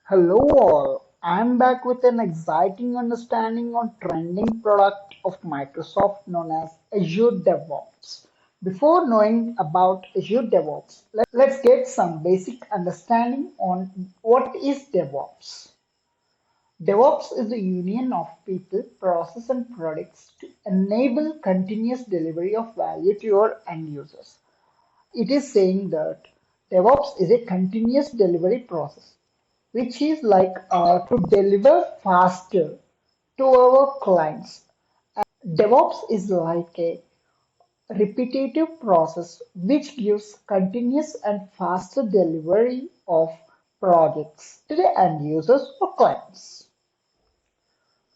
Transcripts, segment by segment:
Hello all, I'm back with an exciting understanding on trending product of Microsoft known as Azure DevOps. Before knowing about Azure DevOps, let's get some basic understanding on what is DevOps. DevOps is the union of people, process and products to enable continuous delivery of value to your end users. It is saying that DevOps is a continuous delivery process, which is like to deliver faster to our clients. DevOps is like a repetitive process which gives continuous and faster delivery of projects to the end users or clients.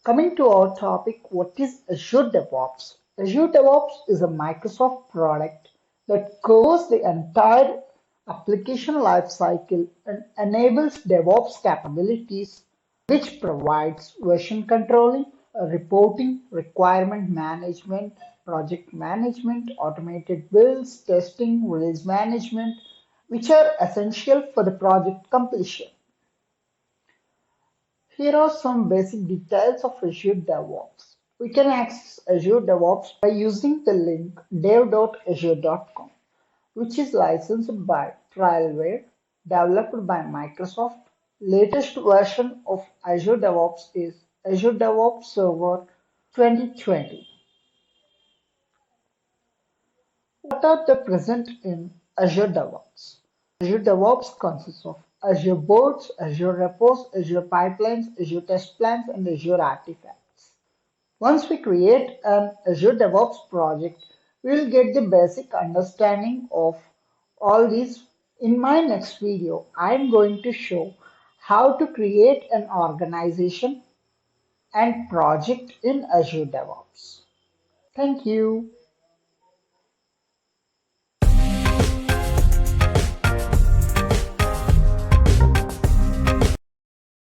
Coming to our topic, what is Azure DevOps? Azure DevOps is a Microsoft product that covers the entire application lifecycle and enables DevOps capabilities, which provides version controlling, reporting, requirement management, project management, automated builds, testing, release management, which are essential for the project completion. Here are some basic details of Azure DevOps. We can access Azure DevOps by using the link dev.azure.com, which is licensed by Trialware, developed by Microsoft. Latest version of Azure DevOps is Azure DevOps Server 2020. What are the present in Azure DevOps? Azure DevOps consists of Azure boards, Azure repos, Azure pipelines, Azure test plans, and Azure artifacts. Once we create an Azure DevOps project, we will get the basic understanding of all these. In my next video, I am going to show how to create an organization and project in Azure DevOps. Thank you.